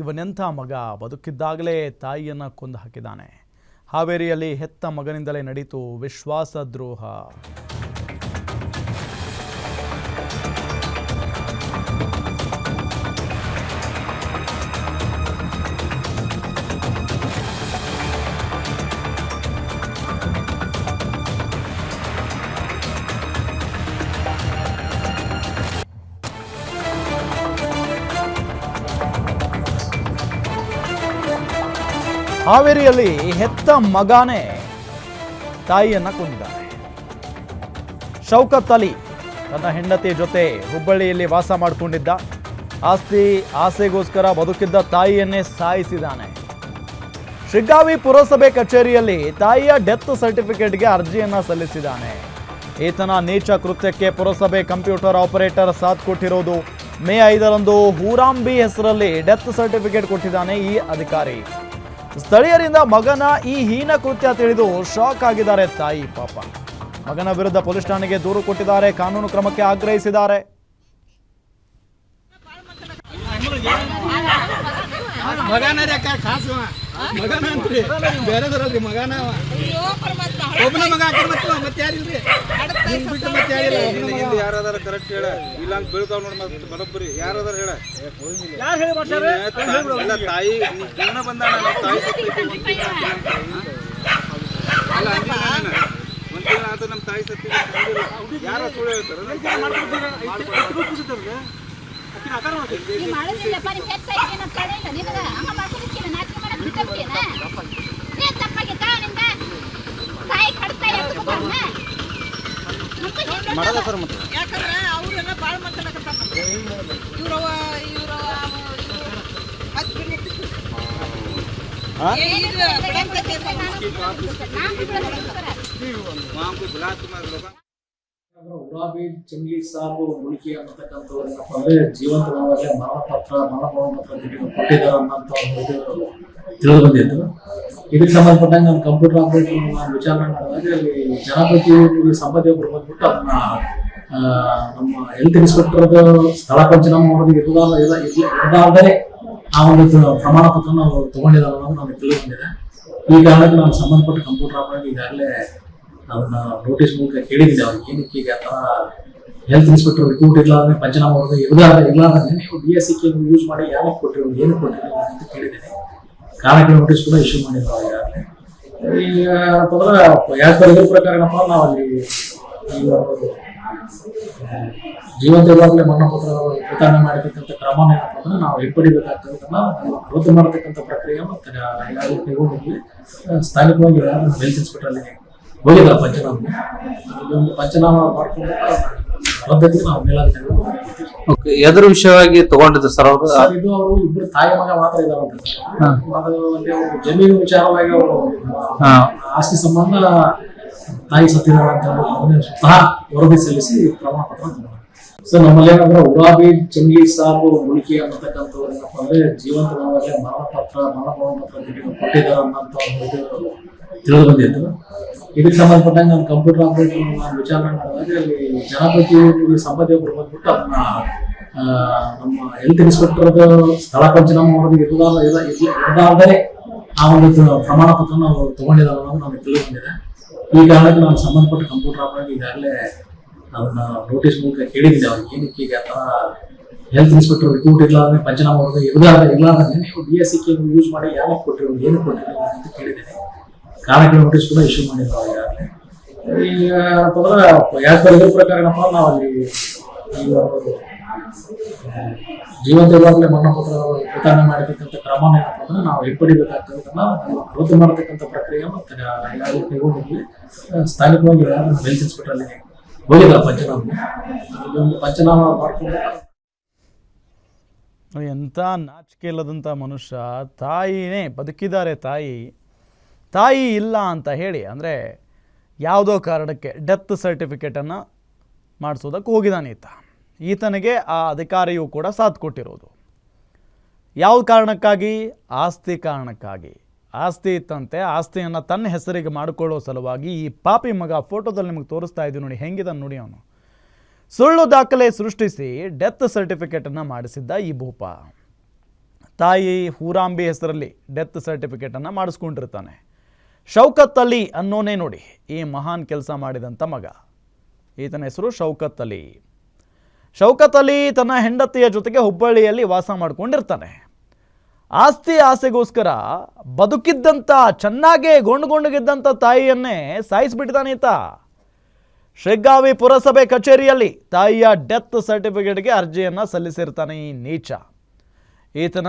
ಇವನೆಂಥ ಮಗ, ಬದುಕಿದ್ದಾಗಲೇ ತಾಯಿಯನ್ನು ಕೊಂದು ಹಾಕಿದ್ದಾನೆ. ಹಾವೇರಿಯಲ್ಲಿ ಹೆತ್ತ ಮಗನಿಂದಲೇ ನಡೀತು ವಿಶ್ವಾಸದ್ರೋಹ. ಹಾವೇರಿಯಲ್ಲಿ ಹೆತ್ತ ಮಗನೇ ತಾಯಿಯನ್ನ ಕೊಂದಿದ್ದಾನೆ. ಶೌಕತ್ ಅಲಿ ತನ್ನ ಹೆಂಡತಿ ಜೊತೆ ಹುಬ್ಬಳ್ಳಿಯಲ್ಲಿ ವಾಸ ಮಾಡಿಕೊಂಡಿದ್ದ. ಆಸ್ತಿ ಆಸೆಗೋಸ್ಕರ ಬದುಕಿದ್ದ ತಾಯಿಯನ್ನೇ ಸಾಯಿಸಿದ್ದಾನೆ. ಶಿಗ್ಗಾವಿ ಪುರಸಭೆ ಕಚೇರಿಯಲ್ಲಿ ತಾಯಿಯ ಡೆತ್ ಸರ್ಟಿಫಿಕೇಟ್ಗೆ ಅರ್ಜಿಯನ್ನ ಸಲ್ಲಿಸಿದ್ದಾನೆ. ಈತನ ನೀಚ ಕೃತ್ಯಕ್ಕೆ ಪುರಸಭೆ ಕಂಪ್ಯೂಟರ್ ಆಪರೇಟರ್ ಸಾಥ್ ಕೊಟ್ಟಿರೋದು. ಮೇ 5ರಂದು ಹೂರಾಂಬಿ ಹೆಸರಲ್ಲಿ ಡೆತ್ ಸರ್ಟಿಫಿಕೇಟ್ ಕೊಟ್ಟಿದ್ದಾನೆ ಈ ಅಧಿಕಾರಿ. ಸ್ಥಳೀಯರಿಂದ ಮಗನ ಈ ಹೀನ ಕೃತ್ಯ ತಿಳಿದು ಶಾಕ್ ಆಗಿದ್ದಾರೆ ತಾಯಿ. ಪಾಪ ಮಗನ ವಿರುದ್ಧ ಪೊಲೀಸ್ ಠಾಣೆಗೆ ದೂರು ಕೊಟ್ಟಿದ್ದಾರೆ. ಕಾನೂನು ಕ್ರಮಕ್ಕೆ ಆಗ್ರಹಿಸಿದ್ದಾರೆ. ಕರೆಕ್ಟ್ ಹೇಳ ಇಲ್ಲ ಅಂತ ಬೀಳ್ತಾವ್ ನೋಡಿ ಮತ್ತೆ ಬರೋಬ್ಬರಿ ಯಾರದಾರ ಹೇಳ ತಾಯಿ ಜೀವನ ಬಂದಾಳ ತಾಯಿ ಅಲ್ಲ ಒಂದ್ ತಿಂಗಳ ಆತ ನಮ್ಮ ತಾಯಿ ಸತ್ತಿ ಯಾರ ಸುಳ್ಳು ಹೇಳ್ತಾರ ಮಾಡಲ್ಲ ಸರ್. ಮತ್ತೆ ಯಾಕಂದ್ರೆ ಅವರೆಲ್ಲ ಭಾಳ ಮಾತಾಡಕತ್ತಾರ. ಇವ್ರವ ಉರಾಬಿ ಜಂಗ್ಲಿ ಸಾಬು ಮುಳುಕಿ ಅನ್ನತಕ್ಕಂಥವ್ರೇನಪ್ಪ ಅಂದ್ರೆ ಜೀವಂತವಾಗಲೇ ಮರಣಪತ್ರ ಕೊಟ್ಟಿದ್ದಾರೆ ಅನ್ನೋಂಥ ಒಂದು ತಿಳಿದು ಬಂದಿತ್ತು. ಇದಕ್ಕೆ ಸಂಬಂಧಪಟ್ಟಂಗೆ ನಾನು ಕಂಪ್ಯೂಟರ್ ಆಪರೇಟರ್ ನಾನು ವಿಚಾರಣೆ ಮಾಡಿದಾಗ ಅಲ್ಲಿ ಜನಪ್ರತಿನಿಧಿ ಸಂಬಂಧಿ ಒಬ್ಬರು ಬಂದ್ಬಿಟ್ಟು ಅದನ್ನ ನಮ್ಮ ಹೆಲ್ತ್ ಇನ್ಸ್ಪೆಕ್ಟರ್ದು ಸ್ಥಳ ಪಂಚನಾಮ ಇರದಾದರೆ ಆ ಒಂದು ಪ್ರಮಾಣ ಪತ್ರ ನಾವು ತಗೊಂಡಿದ್ದಾರೆ ಅನ್ನೋದು ನನಗೆ ತಿಳಿದು ಬಂದಿದೆ. ಈ ಕಾರಣಕ್ಕೆ ನಾನು ಸಂಬಂಧಪಟ್ಟ ಕಂಪ್ಯೂಟರ್ ಆಪರೇಟರ್ ಈಗಾಗಲೇ ಅದನ್ನ ನೋಟಿಸ್ ಮೂಲಕ ಕೇಳಿದ್ದೀನಿ. ಅವ್ರಿಗೆ ಏನಕ್ಕೆ ಈಗ ಆ ಥರ ಹೆಲ್ತ್ ಇನ್ಸ್ಪೆಕ್ಟರ್ ರಿಕ್ರೂಟ್ ಇರಲಾರ್ದೆ ಪಂಚನಾಮ ಹೊರದು ಇರಲಾರ್ದೆ ನೀವು DSC ಯೂಸ್ ಮಾಡಿ ಯಾರಿಗೆ ಕೊಟ್ಟಿರೋ ಏನು ಕೊಟ್ಟಿರೋ ಅಂತ ಕೇಳಿದ್ದೀನಿ. ಕಾರಣಕ್ಕೆ ನೋಟಿಸ್ ಕೂಡ ಇಶ್ಯೂ ಮಾಡಿದ್ರು ಈಗಾಗಲೇ. ಈಗ ಯಾಕೆ ಪ್ರಕಾರ ಏನಪ್ಪ ನಾವು ಅಲ್ಲಿ ಈ ಒಂದು ಜೀವಂತ ಇರುವಾಗಲೇ ಮರಣಪತ್ರ ವಿತರಣೆ ಮಾಡಿರ್ತಕ್ಕಂಥ ಕ್ರಮನ ಏನಪ್ಪ ಅಂದ್ರೆ ನಾವು ಹಿಂಪಡಿಬೇಕಾಗ್ತದೆ. ರದ್ದು ಮಾಡತಕ್ಕಂಥ ಪ್ರಕ್ರಿಯೆ ಮತ್ತೆ ಈಗಾಗಲೇ ಕೈಗೊಂಡಿದ್ವಿ. ಸ್ಥಾನಿಕವಾಗಿ ಹೆಲ್ತ್ ಇನ್ಸ್ಪೆಕ್ಟರ್ ಅಲ್ಲಿ ಹೋಗಿಲ್ಲ ಪಂಚನಾಮ. ಒಂದು ಪಂಚನಾಮ ಮಾಡ್ಕೊಂಡು ರದ್ದತಿಗೆ ನಾವು ಮೇಲಾಧಿಕಾರಿಗಳು ಎದ್ರ ವಿಷಯವಾಗಿ ತಗೊಂಡಿದ್ರು ಸರ್ ಅವರು? ಸರ್ ಇದು ಅವರು ಇಬ್ಬರು ತಾಯಿ ಮಗ ಮಾತ್ರ ಇದಾರಂತ ಸರ್. ಅದು ಜಮೀನು ವಿಚಾರವಾಗಿ ಅವರು ಆಸ್ತಿ ಸಂಬಂಧ ತಾಯಿ ಸತ್ತಿದ್ದಾರೆ ಅಂತ ಹೇಳಿ ಸ್ವತಃ ವರದಿ ಸಲ್ಲಿಸಿ ಪ್ರಮಾಣ ಪತ್ರ ತಗೊಂಡು ಸರ್. ನಮ್ಮಲ್ಲಿ ಏನಂದ್ರೆ ಉರಾಬಿ ಜಂಗ್ಲಿ ಸಾಬು ಮುಳುಕಿ ಅನ್ನತಕ್ಕಂಥವ್ರು ಏನಪ್ಪ ಅಂದ್ರೆ ಜೀವಂತವಾಗಲೇ ಮರಣಪತ್ರ ಕೊಟ್ಟಿದ್ದಾರೆ ಅನ್ನೋಂಥ ಒಂದು ತಿಳಿದು ಬಂದಿತ್ತು. ಇದಕ್ಕೆ ಸಂಬಂಧಪಟ್ಟಂಗೆ ನಾನು ಕಂಪ್ಯೂಟರ್ ಆಪರೇಟರ್ ನಾನು ವಿಚಾರಣೆ ಮಾಡಿದಾಗ ಅಲ್ಲಿ ಜನಪ್ರತಿನಿಧಿ ಸಂಬಂಧಿ ಒಬ್ಬರು ಬಂದ್ಬಿಟ್ಟು ಅದನ್ನ ನಮ್ಮ ಹೆಲ್ತ್ ಇನ್ಸ್ಪೆಕ್ಟರ್ದು ಸ್ಥಳ ಪಂಚನಾಮ ಹೊರದು ಇರದಾದರೆ ಆ ಒಂದು ಪ್ರಮಾಣ ಪತ್ರ ನಾವು ತಗೊಂಡಿದ್ದಾರೆ ಅನ್ನೋದು ನನಗೆ ತಿಳಿದು ಬಂದಿದೆ. ಈ ಕಾರಣಕ್ಕೆ ನಾನು ಸಂಬಂಧಪಟ್ಟ ಕಂಪ್ಯೂಟರ್ ಆಪರೇಟರ್ ಈಗಾಗಲೇ ಅದನ್ನ ನೋಟಿಸ್ ಮೂಲಕ ಕೇಳಿದ್ದೀನಿ. ಅವ್ರಿಗೆ ಏನಕ್ಕೆ ಈಗ ಆ ಥರ ಹೆಲ್ತ್ ಇನ್ಸ್ಪೆಕ್ಟರ್ ರಿಕ್ರೂಟ್ ಇರಲಾರ್ದೆ ಪಂಚನಾಮ ಹೊರದು ಇರಲಾರ್ದೆ ನೀವು DSC ಯೂಸ್ ಮಾಡಿ ಯಾರಿಗೆ ಕೊಟ್ಟಿರೋ ಏನು ಕೊಟ್ಟಿರೋ ಅಂತ ಕೇಳಿದ್ದೀನಿ. ಕಾರಣಕ್ಕೆ ನೋಟಿಸ್ ಕೂಡ ಇಶ್ಯೂ ಮಾಡಿದ್ರು ಈಗಾಗಲೇ. ಈಗ ಯಾಕೆ ಇದ್ರ ಪ್ರಕಾರ ಏನಪ್ಪ ನಾವು ಅಲ್ಲಿ ಈ ಒಂದು ಜೀವಂತ ಇರುವಾಗಲೇ ಮರಣಪತ್ರ ವಿತರಣೆ ಮಾಡಿರ್ತಕ್ಕಂಥ ಕ್ರಮನ ಏನಪ್ಪ ಅಂದ್ರೆ ನಾವು ಹಿಂಪಡಿಬೇಕಾಗ್ತದೆ. ರದ್ದು ಮಾಡತಕ್ಕಂಥ ಪ್ರಕ್ರಿಯೆ ಮತ್ತೆ ಈಗಾಗಲೇ ಕೈಗೊಂಡಿದ್ವಿ. ಸ್ಥಾನಿಕವಾಗಿ ಹೆಲ್ತ್ ಇನ್ಸ್ಪೆಕ್ಟರ್ ಅಲ್ಲಿ ಹೋಗಿಲ್ಲ ಪಂಚನಾಮ. ಒಂದು ಪಂಚನಾಮ ಮಾಡ್ಕೊಂಡು ಎಂಥ ನಾಚಿಕೆ ಇಲ್ಲದಂಥ ಮನುಷ್ಯ. ತಾಯಿನೇ ಬದುಕಿದ್ದಾರೆ. ತಾಯಿ ಇಲ್ಲ ಅಂತ ಹೇಳಿ ಅಂದರೆ ಯಾವುದೋ ಕಾರಣಕ್ಕೆ ಡೆತ್ ಸರ್ಟಿಫಿಕೇಟನ್ನು ಮಾಡಿಸೋದಕ್ಕೆ ಹೋಗಿದ್ದಾನೆ ಈತನಿಗೆ ಆ ಅಧಿಕಾರಿಯು ಕೂಡ ಸಾಥ್ ಕೊಟ್ಟಿರೋದು. ಯಾವ ಕಾರಣಕ್ಕಾಗಿ? ಆಸ್ತಿ ಕಾರಣಕ್ಕಾಗಿ. ಆಸ್ತಿ ಇತ್ತಂತೆ. ಆಸ್ತಿಯನ್ನು ತನ್ನ ಹೆಸರಿಗೆ ಮಾಡಿಕೊಳ್ಳೋ ಸಲುವಾಗಿ ಈ ಪಾಪಿ ಮಗ ಫೋಟೋದಲ್ಲಿ ನಿಮಗೆ ತೋರಿಸ್ತಾ ಇದ್ದೀವಿ ನೋಡಿ, ಹೆಂಗಿದಾನೆ ನೋಡಿ. ಅವನು ಸುಳ್ಳು ದಾಖಲೆ ಸೃಷ್ಟಿಸಿ ಡೆತ್ ಸರ್ಟಿಫಿಕೇಟನ್ನು ಮಾಡಿಸಿದ್ದ ಈ ಭೂಪ. ತಾಯಿ ಹೂರಾಂಬಿ ಹೆಸರಲ್ಲಿ ಡೆತ್ ಸರ್ಟಿಫಿಕೇಟನ್ನು ಮಾಡಿಸ್ಕೊಂಡಿರ್ತಾನೆ. ಶೌಕತ್ ಅಲಿ ಅನ್ನೋನೇ ನೋಡಿ ಈ ಮಹಾನ್ ಕೆಲಸ ಮಾಡಿದಂಥ ಮಗ. ಈತನ ಹೆಸರು ಶೌಕತ್ ಅಲಿ. ಶೌಕತ್ ಅಲಿ ತನ್ನ ಹೆಂಡತಿಯ ಜೊತೆಗೆ ಹುಬ್ಬಳ್ಳಿಯಲ್ಲಿ ವಾಸ ಮಾಡ್ಕೊಂಡಿರ್ತಾನೆ. ಆಸ್ತಿ ಆಸೆಗೋಸ್ಕರ ಬದುಕಿದ್ದಂಥ ಚೆನ್ನಾಗೇ ಗೊಂಡುಗೊಂಡಗಿದ್ದಂಥ ತಾಯಿಯನ್ನೇ ಸಾಯಿಸಿಬಿಟ್ಟಿದ್ದಾನೆ ಈತ. ಶಿಗ್ಗಾವಿ ಪುರಸಭೆ ಕಚೇರಿಯಲ್ಲಿ ತಾಯಿಯ ಡೆತ್ ಸರ್ಟಿಫಿಕೇಟ್ಗೆ ಅರ್ಜಿಯನ್ನು ಸಲ್ಲಿಸಿರ್ತಾನೆ ಈ ನೀಚ. ಈತನ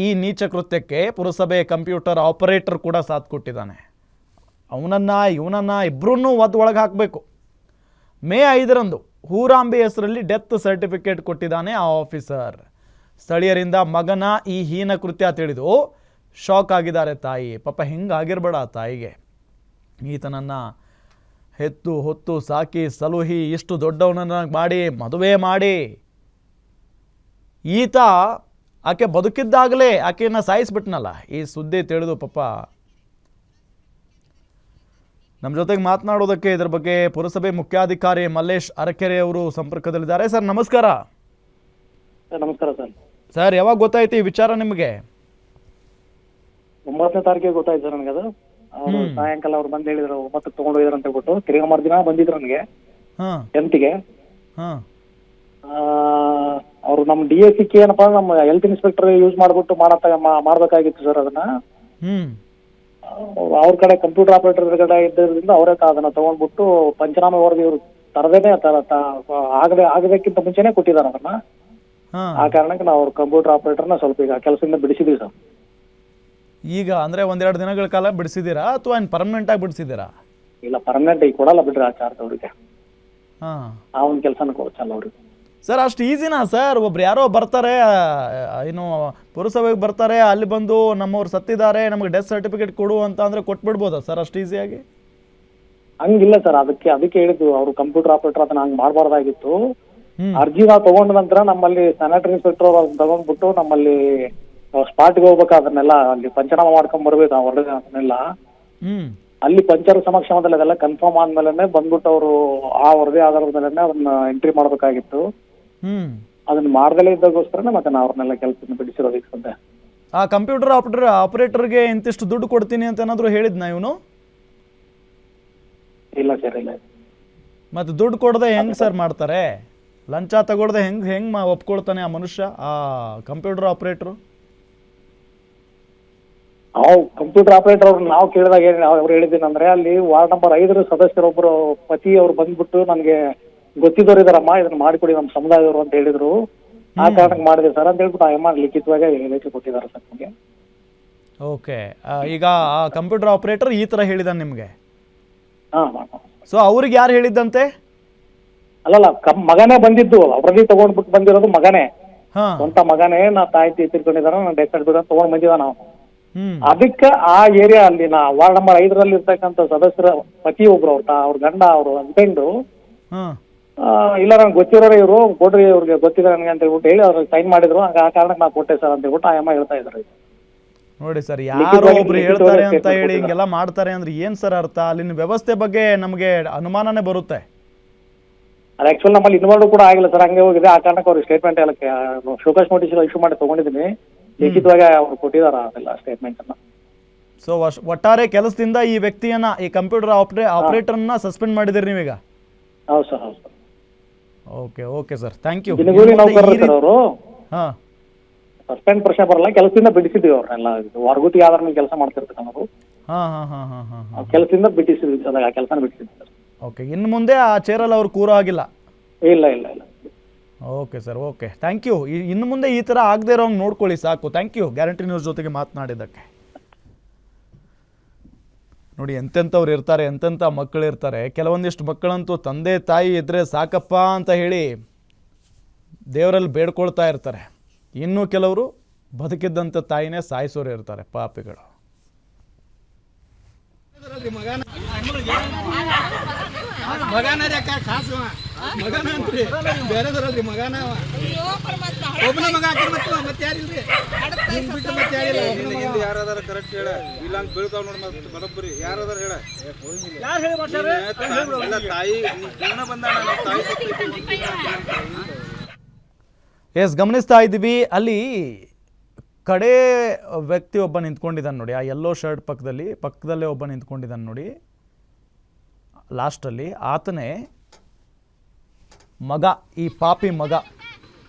ಈ ನೀಚ ಕೃತ್ಯಕ್ಕೆ ಪುರಸಭೆ ಕಂಪ್ಯೂಟರ್ ಆಪರೇಟರ್ ಕೂಡ ಸಾಥ್ ಕೊಟ್ಟಿದ್ದಾನೆ. ಇವನನ್ನು ಇಬ್ಬರನ್ನೂ ಒಳಗೆ ಹಾಕಬೇಕು. ಮೇ 5ರಂದು ಹೂರಾಂಬಿ ಹೆಸರಲ್ಲಿ ಡೆತ್ ಸರ್ಟಿಫಿಕೇಟ್ ಕೊಟ್ಟಿದ್ದಾನೆ ಆ ಆಫೀಸರ್. ಸ್ಥಳೀಯರಿಂದ ಮಗನ ಈ ಹೀನ ಕೃತ್ಯ ತಿಳಿದು ಶಾಕ್ ಆಗಿದ್ದಾರೆ ತಾಯಿ. ಪಾಪ ಹಿಂಗಾಗಿರ್ಬೇಡ ತಾಯಿಗೆ. ಈತನನ್ನು ಹೆತ್ತು ಹೊತ್ತು ಸಾಕಿ ಸಲುಹಿ ಇಷ್ಟು ದೊಡ್ಡವನನ್ನು ಮಾಡಿ ಮದುವೆ ಮಾಡಿ ಈತ ಆಕೆ ಬದುಕಿದ್ದಾಗಲೇ ಆಕೆಯನ್ನು ಸಾಯಿಸ್ಬಿಟ್ನಲ್ಲ. ಈ ಸುದ್ದಿ ತಿಳಿದು ಪಾಪ ನಮ್ಮ ಜೊತೆಗೆ ಮಾತನಾಡೋದಕ್ಕೆ ಇದರ ಬಗ್ಗೆ ಪುರಸಭೆ ಮುಖ್ಯಾಧಿಕಾರಿ ಮಲ್ಲೇಶ್ ಅರಕೆರೆ ಅವರು ಸಂಪರ್ಕದಲ್ಲಿದ್ದಾರೆ. ಸರ್ ನಮಸ್ಕಾರ. ನಮಸ್ಕಾರ ಸರ್. ಸರ್ ಯಾವಾಗ ಗೊತ್ತಾಯ್ತು ಈ ವಿಚಾರ ನಿಮಗೆ? 9ನೇ ತಾರೀಕಿಗೆ ಗೊತ್ತಾಯ್ತು ಸರ್ ನನಗೆ. ಅದು ಅವರು ಸಾಯಂಕಾಲ ಅವ್ರು ಬಂದು ಹೇಳಿದ್ರು 9ಕ್ಕೆ ತಗೊಂಡು ಹೋಗಿದ್ರು ಅಂತ ಹೇಳ್ಬಿಟ್ಟು. ತಿರ್ಗಾ ಮರುದಿನ ಬಂದಿದ್ರು ನನಗೆ 10ಗೆ. ಅವರು ನಮ್ಮ DSC ಏನಪ್ಪಾ ನಮ್ಮ ಹೆಲ್ತ್ ಇನ್ಸ್ಪೆಕ್ಟರ್ ಯೂಸ್ ಮಾಡ್ಬಿಟ್ಟು ಮಾಡ್ಬೇಕಾಗಿತ್ತು ಸರ್ ಅದನ್ನ. ಅವ್ರ ಕಡೆ ಕಂಪ್ಯೂಟರ್ ಆಪರೇಟರ್ ಕಡೆ ಇದ್ದರಿಂದ ಅವರೇ ಅದನ್ನ ತಗೊಂಡ್ಬಿಟ್ಟು ಪಂಚನಾಮ ವರದಿ ಇವರು ತರದೇನೆ ಆಗಬೇಕಿಂತ ಮುಂಚೆನೆ ಕೊಟ್ಟಿದ್ದಾರೆ ಅದನ್ನ. ಆ ಕಾರಣಕ್ಕೆ ನಾವು ಅವ್ರ ಕಂಪ್ಯೂಟರ್ ಆಪರೇಟರ್ನ ಸ್ವಲ್ಪ ಈಗ ಕೆಲಸದಿಂದ ಬಿಡಿಸಿದ್ವಿ ಸರ್. ಈಗ ಅಂದ್ರೆ 1-2 ದಿನಗಳ ಕಾಲ ಬಿಡಿಸಿದ್ದೀರಾ ಅಥವಾ ಪರ್ಮನೆಂಟ್ ಆಗಿ ಬಿಡಿಸಿದ್ದೀರಾ? ಇಲ್ಲ, ಪರ್ಮನೆಂಟ್ ಈಗ ಕೊಡಲ್ಲ ಬಿಡ್ರಿ ಆ ಚಾರ್ಜ್ ಅವ್ರಿಗೆ. ಆ ಒಂದು ಕೆಲಸನ ಕೊಡ್ಸಲ್ಲ ಅವ್ರಿಗೆ. ಸರ್ ಅಷ್ಟು ಈಸಿನಾ ಸರ್? ಒಬ್ರು ಯಾರೋ ಬರ್ತಾರೆ, ಏನು ಪುರಸಭೆಗೆ ಬರ್ತಾರೆ, ಅಲ್ಲಿ ಬಂದು ನಮ್ಮವ್ರು ಸತ್ತಿದ್ದಾರೆ ನಮಗೆ ಡೆತ್ ಸರ್ಟಿಫಿಕೇಟ್ ಕೊಡು ಅಂತ ಅಂದ್ರೆ ಕೊಟ್ಬಿಡ್ಬೋದಾ ಸರ್ ಅಷ್ಟು ಈಸಿಯಾಗಿ? ಹಂಗಿಲ್ಲ ಸರ್. ಅದಕ್ಕೆ ಹೇಳಿದ್ದು ಅವರು ಕಂಪ್ಯೂಟರ್ ಆಪರೇಟರ್ ಅದನ್ನ ಹಂಗ್ ಮಾಡಬಾರ್ದಾಗಿತ್ತು. ಅರ್ಜಿ ನಾವು ತಗೊಂಡ ನಂತರ ನಮ್ಮಲ್ಲಿ ಸ್ಯಾನಿಟರಿ ಇನ್ಸ್ಪೆಕ್ಟರ್ ಅದನ್ನ ತಗೊಂಡ್ಬಿಟ್ಟು ನಮ್ಮಲ್ಲಿ ಸ್ಪಾಟ್ಗೆ ಹೋಗ್ಬೇಕು. ಅದನ್ನೆಲ್ಲ ಅಲ್ಲಿ ಪಂಚನಾಮ ಮಾಡ್ಕೊಂಡ್ ಬರ್ಬೇಕು. ಹೊರಗೆ ಅದನ್ನೆಲ್ಲ ಅಲ್ಲಿ ಪಂಚರ ಸಮಕ್ಷಮದಲ್ಲಿ ಅದೆಲ್ಲ ಕನ್ಫರ್ಮ್ ಆದ್ಮೇಲೆ ಬಂದ್ಬಿಟ್ಟು ಅವರು ಆ ವರದಿ ಆಧಾರದ ಮೇಲೆ ಅದನ್ನ ಎಂಟ್ರಿ ಮಾಡ್ಬೇಕಾಗಿತ್ತು. ಅದನ್ನ ಮಾಡ್ದಲೇ ಇದ್ದಾಗೋಸ್ಕರ ಮತ್ತೆ ನಾವು ಅವ್ರನ್ನೆಲ್ಲ ಕೆಲಸದಿಂದ ಬಿಡಿಸಿರೋದು ಈಗ ಸದ್ಯ. ಆ ಕಂಪ್ಯೂಟರ್ ಆಪರೇಟರ್ಗೆ ಇಂತಿಷ್ಟು ದುಡ್ಡು ಕೊಡ್ತೀನಿ ಅಂತ ಏನಾದ್ರು ಹೇಳಿದ್ನಾ ಇವನು? ಇಲ್ಲ ಸರ್, ಇಲ್ಲ. ಮತ್ತೆ ದುಡ್ಡು ಕೊಡದೆ ಹೆಂಗ್ ಸರ್ ಮಾಡ್ತಾರೆ? ಲಂಚ ತಗೊಳ್ದೆ ಹೆಂಗ್ ಒಪ್ಕೊಳ್ತಾನೆ ಆ ಮನುಷ್ಯ, ಆ ಕಂಪ್ಯೂಟರ್ ಆಪರೇಟರ್? ನಾವು ಕಂಪ್ಯೂಟರ್ ಆಪರೇಟರ್ ಅವ್ರು ನಾವು ಕೇಳಿದಾಗ ಅವ್ರು ಹೇಳಿದ್ದೀನಂದ್ರೆ ಅಲ್ಲಿ ವಾರ್ಡ್ ನಂಬರ್ 5 ಸದಸ್ಯರೊಬ್ಬರು ಪತಿ ಅವ್ರು ಬಂದ್ಬಿಟ್ಟು ನನಗೆ ಗೊತ್ತಿದ್ದವ್ರು ಇದಾರಮ್ಮ ಇದನ್ನ ಮಾಡಿಕೊಡಿ ನಮ್ಮ ಸಮುದಾಯದವರು ಅಂತ ಹೇಳಿದ್ರು. ಆ ಕಾರಣಕ್ಕೆ ಮಾಡಿದೆ ಸರ್ ಅಂತ ಹೇಳ್ಬಿಟ್ಟು ಆ ಲಿಖಿತವಾಗಿ ಹೇಳಿಕೆ ಕೊಟ್ಟಿದ್ದಾರೆ ಸರ್ ನಮಗೆ. ಓಕೆ, ಈಗ ಆ ಕಂಪ್ಯೂಟರ್ ಆಪರೇಟರ್ ಈ ತರ ಹೇಳಿದ ನಿಮ್ಗೆ? ಸೊ ಅವ್ರಿಗೆ ಯಾರು ಹೇಳಿದ್ದಂತೆ? ಅಲ್ಲಲ್ಲ, ಮಗನೇ ಬಂದಿದ್ದು. ವರದಿ ತಗೊಂಡ್ಬಿಟ್ಟು ಬಂದಿರೋದು ಮಗನೇ, ಸ್ವಂತ ಮಗನೇ. ನಾ ತಾಯಿ ತಿಳ್ಕೊಂಡಿದಾರ, ನಾನು ಡೆತ್ ಸರ್ಟಿಫಿಕೇಟ್ ತಗೊಂಡ್ ಬಂದಿದ್ದ ನಾವು. ಅದಕ್ಕೆ ಆ ಏರಿಯಾ ಅಲ್ಲಿ ವಾರ್ಡ್ ನಂಬರ್ 5ರಲ್ಲಿ ಇರ್ತಕ್ಕಂಥ ಸದಸ್ಯರ ಪತಿ ಒಬ್ರು ಅವ್ರ ಗಂಡ ಅವ್ರ ಹಸ್ಬೆಂಡ್ ಇಲ್ಲ ನನ್ಗೆ ಗೊತ್ತಿರೋರೇ ಇವರು ಕೊಡ್ರಿ ಇವ್ರಿಗೆ ಗೊತ್ತಿದೆ ನನಗೆ ಅಂತ ಹೇಳ್ಬಿಟ್ಟು ಹೇಳಿ ಅವ್ರಿಗೆ ಸೈನ್ ಮಾಡಿದ್ರು. ಆ ಕಾರಣಕ್ಕೆ ನಾವು ಕೊಟ್ಟೆ ಸರ್ ಅಂತ ಹೇಳ್ಬಿಟ್ಟು ಆ ಅಮ್ಮ ಹೇಳ್ತಾ ಇದ್ದಾರೆ. ನೋಡಿ ಸರ್, ಯಾರೋ ಒಬ್ರು ಹೇಳ್ತಾರೆ ಅಂತ ಹೇಳಿ ಹಿಂಗೆಲ್ಲ ಮಾಡ್ತಾರೆ ಅಂದ್ರೆ ಏನ್ ಸರ್ ಅರ್ಥ? ಅಲ್ಲಿನ ವ್ಯವಸ್ಥೆ ಬಗ್ಗೆ ನಮಗೆ ಅನುಮಾನನೇ ಬರುತ್ತೆ. ಅದು ಆಕ್ಚುಲಿ ನಮ್ಮಲ್ಲಿ ಇನ್ವಾಲ್ವ್ ಕೂಡ ಆಗಿಲ್ಲ ಸರ್, ಹಂಗೆ ಹೋಗಿದೆ. ಆ ಕಾರಣಕ್ಕೆ ಅವ್ರಿಗೆ ಸ್ಟೇಟ್ಮೆಂಟ್ ಹೇಳಕ್ಕೆ ಶೋಕಾಸ್ ನೋಟಿಸ್ ಇಶ್ಯೂ ಮಾಡಿ ತಗೊಂಡಿದ್ದೀನಿ. ಲಿಖಿತವಾಗಿ ಅವ್ರು ಕೊಟ್ಟಿದಾರ ಅದೆಲ್ಲ ಸ್ಟೇಟ್ಮೆಂಟ್ ಅನ್ನ. ಸೊ ಒಟ್ಟಾರೆ ಕೆಲಸದಿಂದ ಈ ವ್ಯಕ್ತಿಯನ್ನ, ಈ ಕಂಪ್ಯೂಟರ್ ಆಪರೇಟರ್ನ ಸಸ್ಪೆಂಡ್ ಮಾಡಿದಿರಿ ನೀವೀಗ? ಹೌದು ಸರ್, ಹೌದು sir. Okay sir, thank you. ದಿನಗೂಲಿ ನೌಕರರು ಸರ್ ಅವರು. ಸಸ್ಪೆಂಡ್ ಪ್ರಶ್ನೆ ಬರಲ್ಲ, ಕೆಲಸದಿಂದ ಬಿಡಿಸಿದ್ವಿ ಅವ್ರನ್ನೆಲ್ಲ. ಹೊರಗುತಿ ಆಧಾರ ಕೆಲಸ ಮಾಡ್ತಿರ್ತಾರೆ ಕೆಲಸದಿಂದ ಬಿಟ್ಟಿಸಿದ್ವಿ ಸರ್, ಆ ಕೆಲಸನ ಬಿಟ್ಟಿಸಿದ್ವಿ ಸರ್. ಓಕೆ, ಇನ್ನು ಮುಂದೆ ಆ ಚೇರಲ್ಲಿ ಅವ್ರು ಕೂರೋ ಆಗಿಲ್ಲ? ಇಲ್ಲ ಇಲ್ಲ ಇಲ್ಲ. Okay sir, okay, thank you. ಇನ್ನು ಮುಂದೆ ಈ ಥರ ಆಗದೆ ಇರೋಂಗೆ ನೋಡ್ಕೊಳ್ಳಿ ಸಾಕು. ಥ್ಯಾಂಕ್ ಯು ಗ್ಯಾರಂಟಿ ನ್ಯೂಸ್ ಜೊತೆಗೆ ಮಾತನಾಡಿದ್ದಕ್ಕೆ. ನೋಡಿ ಎಂತೆಂಥವ್ರು ಇರ್ತಾರೆ, ಎಂತೆಂಥ ಮಕ್ಕಳು ಇರ್ತಾರೆ. ಕೆಲವೊಂದಿಷ್ಟು ಮಕ್ಕಳಂತೂ ತಂದೆ ತಾಯಿ ಇದ್ದರೆ ಸಾಕಪ್ಪ ಅಂತ ಹೇಳಿ ದೇವರಲ್ಲಿ ಬೇಡ್ಕೊಳ್ತಾ ಇರ್ತಾರೆ. ಇನ್ನು ಕೆಲವರು ಬದುಕಿದ್ದಂಥ ತಾಯಿನೇ ಸಾಯಿಸೋರು ಇರ್ತಾರೆ, ಪಾಪಿಗಳು. ಯಾರಾದಾರ ಕರೆಕ್ಟ್ ಹೇಳ, ಇಲ್ಲ ಅಂತ ಬೀಳ್ತಾವ ನೋಡ್ ಮತ್ತೆ ಬರೋಬ್ಬರಿ. ಯಾರಾದಾರ ಹೇಳ, ತಾಯಿ ಎಸ್ ಗಮನಿಸ್ತಾ ಇದ್ದೀವಿ. ಅಲ್ಲಿ ಕಡೆ ವ್ಯಕ್ತಿ ಒಬ್ಬ ನಿಂತ್ಕೊಂಡಿದ್ದಾನೆ ನೋಡಿ, ಆ ಯೆಲ್ಲೋ ಶರ್ಟ್ ಪಕ್ಕದಲ್ಲೇ ಒಬ್ಬ ನಿಂತ್ಕೊಂಡಿದ್ದಾನೆ ನೋಡಿ ಲಾಸ್ಟಲ್ಲಿ. ಆತನೇ ಮಗ, ಈ ಪಾಪಿ ಮಗ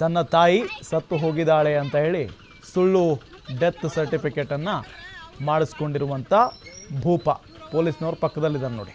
ತನ್ನ ತಾಯಿ ಸತ್ತು ಹೋಗಿದ್ದಾಳೆ ಅಂತ ಹೇಳಿ ಸುಳ್ಳು ಡೆತ್ ಸರ್ಟಿಫಿಕೇಟನ್ನು ಮಾಡಿಸ್ಕೊಂಡಿರುವಂಥ ಭೂಪ. ಪೊಲೀಸ್ನವ್ರ ಪಕ್ಕದಲ್ಲಿದ್ದಾನೆ ನೋಡಿ.